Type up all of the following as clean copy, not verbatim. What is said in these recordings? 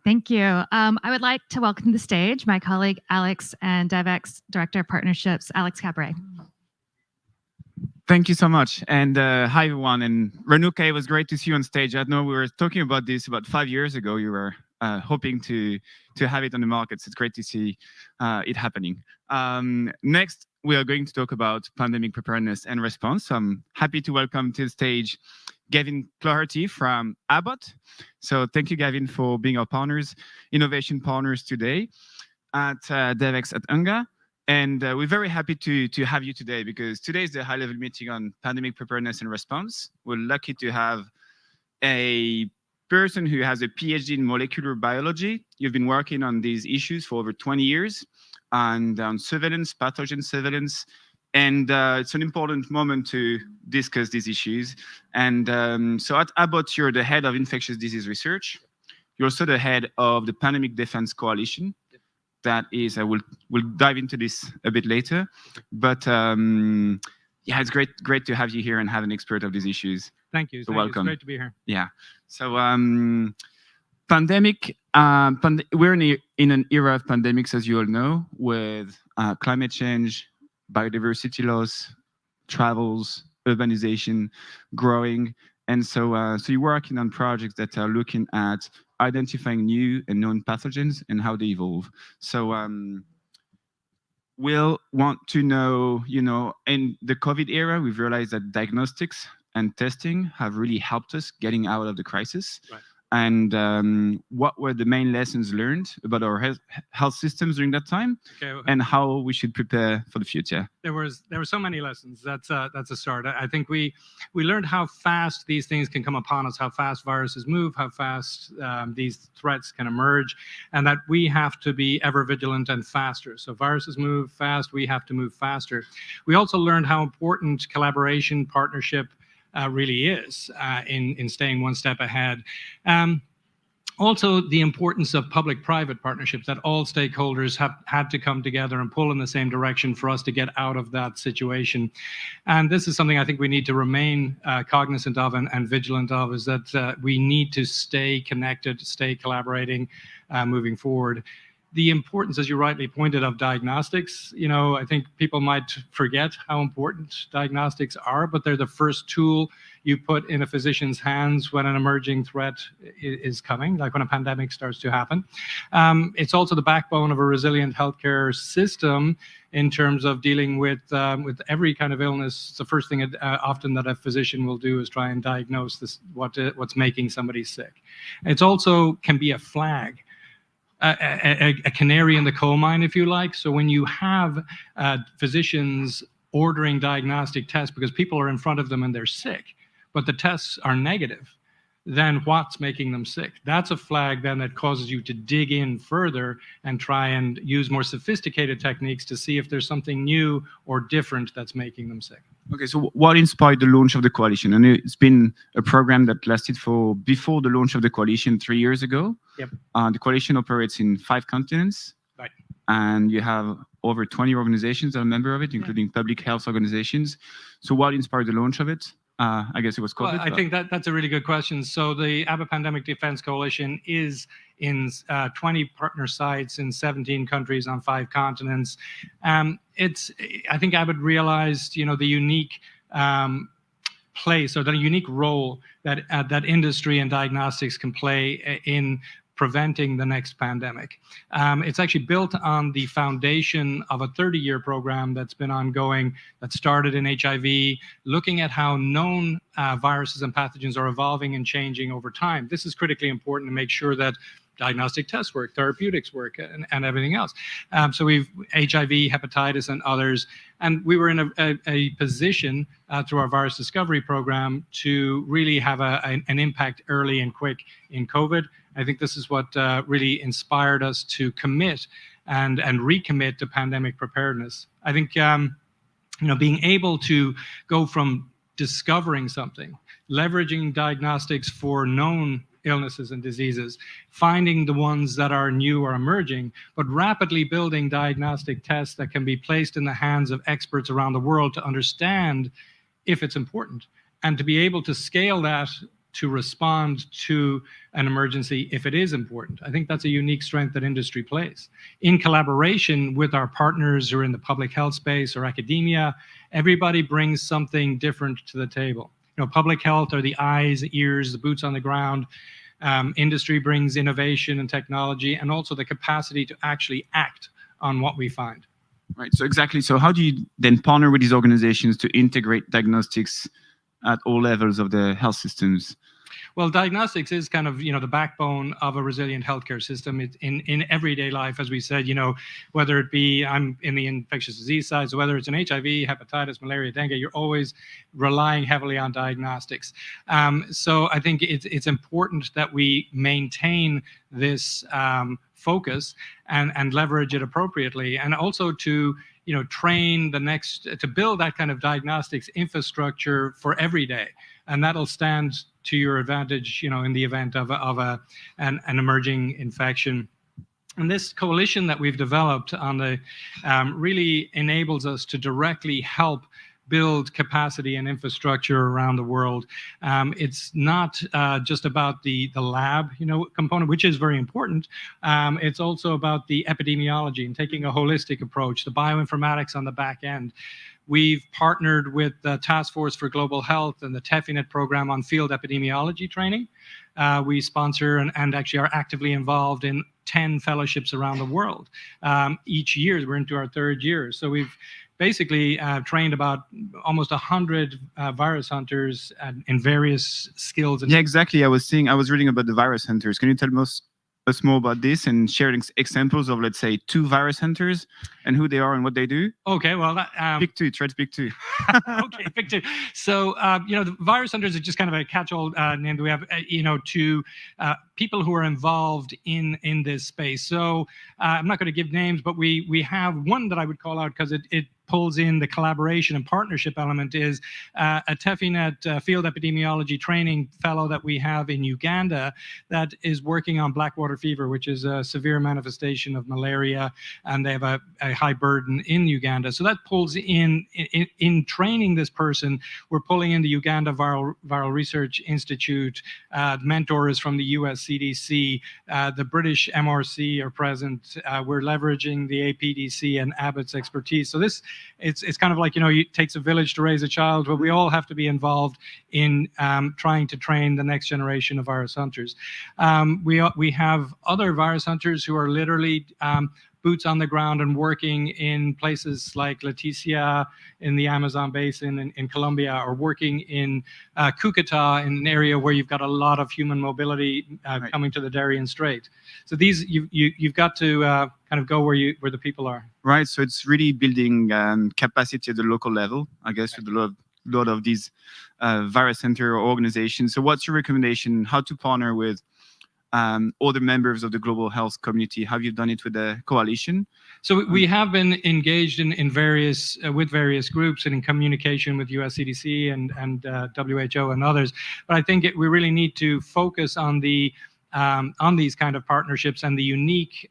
Thank you. I would like to welcome to the stage my colleague Alex and Devex Director of Partnerships, Alex Cabaret. Thank you so much. And hi, everyone. And Renuka, it was great to see you on stage. I know we were talking about this about 5 years ago. You were hoping to have it on the markets. It's great to see it happening. Next, we are going to talk about pandemic preparedness and response. So I'm happy to welcome to the stage Gavin Cloherty from Abbott. So thank you, Gavin, for being our partners, innovation partners today at Devex at UNGA. And we're very happy to have you today because today is the high-level meeting on pandemic preparedness and response. We're lucky to have a person who has a Ph.D. in molecular biology. You've been working on these issues for over 20 years and on surveillance, pathogen surveillance. And it's an important moment to discuss these issues. And so at Abbott, you're the head of infectious disease research. You're also the head of the Pandemic Defense Coalition. That is, we'll dive into this a bit later. But yeah, it's great to have you here and have an expert of these issues. Thank you. So welcome. It's great to be here. Yeah. So pandemic, we're in an era of pandemics, as you all know, with climate change, biodiversity loss, travels, urbanization growing. And so you're working on projects that are looking at identifying new and known pathogens and how they evolve. So we'll want to know, in the COVID era, we've realized that diagnostics and testing have really helped us getting out of the crisis. Right. And what were the main lessons learned about our health systems during that time, and how we should prepare for the future? There were so many lessons. That's a start. I think we learned how fast these things can come upon us, how fast viruses move, how fast these threats can emerge, and that we have to be ever vigilant and faster. So viruses move fast, we have to move faster. We also learned how important collaboration, partnership, really is in staying one step ahead. Also, the importance of public-private partnerships, that all stakeholders have had to come together and pull in the same direction for us to get out of that situation. And this is something I think we need to remain cognizant of and vigilant of, is that we need to stay connected, stay collaborating moving forward. The importance, as you rightly pointed, of diagnostics, I think people might forget how important diagnostics are, but they're the first tool you put in a physician's hands when an emerging threat is coming, like when a pandemic starts to happen. It's also the backbone of a resilient healthcare system in terms of dealing with every kind of illness. It's the first thing often that a physician will do is try and diagnose what's making somebody sick. It's also can be a flag. A canary in the coal mine, if you like. So when you have physicians ordering diagnostic tests because people are in front of them and they're sick, but the tests are negative, then what's making them sick? That's a flag then that causes you to dig in further and try and use more sophisticated techniques to see if there's something new or different that's making them sick. Okay, so what inspired the launch of the coalition? And it's been a program that lasted before the launch of the coalition 3 years ago. Yep. The coalition operates in 5 continents. Right. And you have over 20 organizations that are a member of it, including public health organizations. So what inspired the launch of it? I guess it was COVID. Well, I think that's a really good question. So the Abbott Pandemic Defense Coalition is in 20 partner sites in 17 countries on 5 continents. I think Abbott realized, the unique place or the unique role that that industry and diagnostics can play in preventing the next pandemic. It's actually built on the foundation of a 30-year program that's been ongoing, that started in HIV, looking at how known viruses and pathogens are evolving and changing over time. This is critically important to make sure that diagnostic tests work, therapeutics work, and everything else. So we've HIV, hepatitis, and others. And we were in a position through our virus discovery program to really have an impact early and quick in COVID. I think this is what really inspired us to commit and recommit to pandemic preparedness. I think being able to go from discovering something, leveraging diagnostics for known illnesses and diseases, finding the ones that are new or emerging, but rapidly building diagnostic tests that can be placed in the hands of experts around the world to understand if it's important, and to be able to scale that to respond to an emergency if it is important. I think that's a unique strength that industry plays. In collaboration with our partners who are in the public health space or academia, everybody brings something different to the table. Public health are the eyes, ears, the boots on the ground. Industry brings innovation and technology, and also the capacity to actually act on what we find. Right. So exactly. So how do you then partner with these organizations to integrate diagnostics at all levels of the health systems? Well, diagnostics is kind of, the backbone of a resilient healthcare system. It's in everyday life, as we said, whether it be, I'm in the infectious disease side, so whether it's an HIV, hepatitis, malaria, dengue, you're always relying heavily on diagnostics. So I think it's important that we maintain this focus and leverage it appropriately, and also to train to build that kind of diagnostics infrastructure for every day, and that'll stand to your advantage, in the event of an emerging infection. And this coalition that we've developed on the really enables us to directly help build capacity and infrastructure around the world. It's not just about the lab, component, which is very important. It's also about the epidemiology and taking a holistic approach, the bioinformatics on the back end. We've partnered with the Task Force for Global Health and the TEFINET program on field epidemiology training. We sponsor and actually are actively involved in 10 fellowships around the world. Each year, we're into our third year. So we've basically trained about almost 100 virus hunters in various skills. Yeah, exactly. I was reading about the virus hunters. Can you tell us more about this and share examples of, let's say, 2 virus hunters and who they are and what they do? Okay, well, pick 2. Try to pick 2. Okay, pick 2. So, the virus hunters are just kind of a catch-all name that we have, to people who are involved in this space. So I'm not going to give names, but we have one that I would call out because it pulls in the collaboration and partnership element, is a TEFINET field epidemiology training fellow that we have in Uganda that is working on black water fever, which is a severe manifestation of malaria, and they have a high burden in Uganda. So that pulls in training this person. We're pulling in the Uganda Viral Research Institute. Mentor is from the US CDC. The British MRC are present. We're leveraging the APDC and Abbott's expertise. So it's kind of like, it takes a village to raise a child, but we all have to be involved in trying to train the next generation of virus hunters. We have other virus hunters who are literally boots on the ground and working in places like Leticia in the Amazon basin in Colombia, or working in Cucuta, in an area where you've got a lot of human mobility coming to the Darien Strait. So these you've got to kind of go where the people are. Right. So it's really building capacity at the local level, I guess, with a lot of these virus center organizations. So what's your recommendation? How to partner with other members of the global health community? Have you done it with the coalition? So we have been engaged in various with various groups and in communication with US CDC and WHO and others. But I think we really need to focus on these kind of partnerships and the unique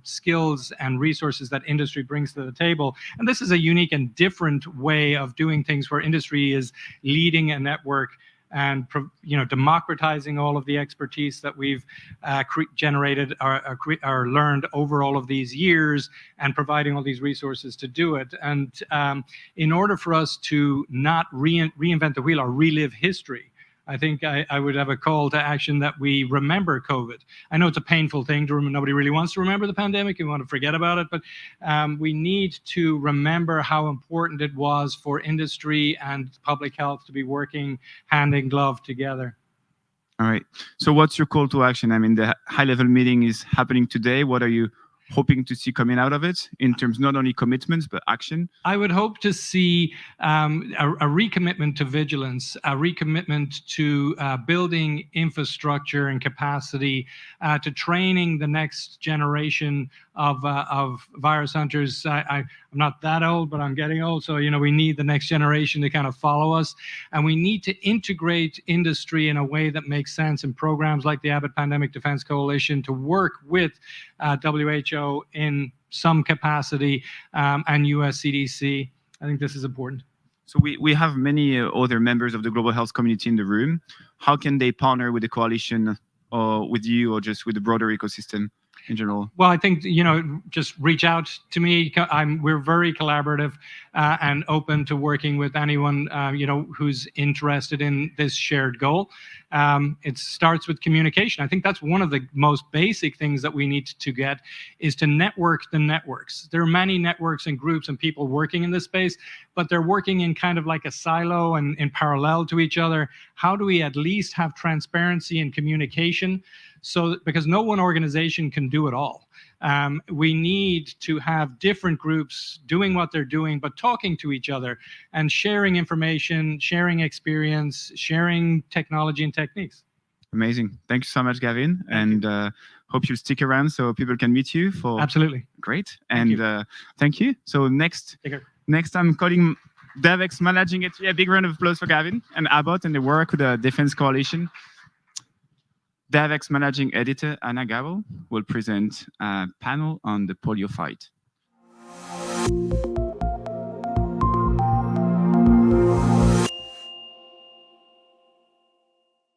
skills and resources that industry brings to the table. And this is a unique and different way of doing things, where industry is leading a network and democratizing all of the expertise that we've generated or learned over all of these years, and providing all these resources to do it. And in order for us to not reinvent the wheel or relive history, I think I would have a call to action that we remember COVID. I know it's a painful thing to remember. Nobody really wants to remember the pandemic. We want to forget about it. But we need to remember how important it was for industry and public health to be working hand in glove together. All right. So what's your call to action? I mean, the high-level meeting is happening today. What are you hoping to see coming out of it in terms not only commitments but action? I would hope to see a recommitment to vigilance, a recommitment to building infrastructure and capacity, to training the next generation of virus hunters. I'm not that old, but I'm getting old, so we need the next generation to kind of follow us, and we need to integrate industry in a way that makes sense in programs like the Abbott Pandemic Defense Coalition, to work with WHO in some capacity, and US CDC. I think this is important. So we have many other members of the global health community in the room. How can they partner with the coalition or with you or just with the broader ecosystem in general? Well, I think, just reach out to me. We're very collaborative and open to working with anyone, who's interested in this shared goal. It starts with communication. I think that's one of the most basic things that we need to get is to network the networks. There are many networks and groups and people working in this space, but they're working in kind of like a silo and in parallel to each other. How do we at least have transparency and communication? Because no one organization can do it all. We need to have different groups doing what they're doing, but talking to each other and sharing information, sharing experience, sharing technology and techniques. Amazing. Thank you so much, Gavin. And hope you'll stick around so people can meet you. Absolutely. Great. And thank you. So next I'm calling Devex managing it. Yeah, big round of applause for Gavin and Abbott and the work with the Defense Coalition. Devex managing editor Anna Gabo will present a panel on the polio fight.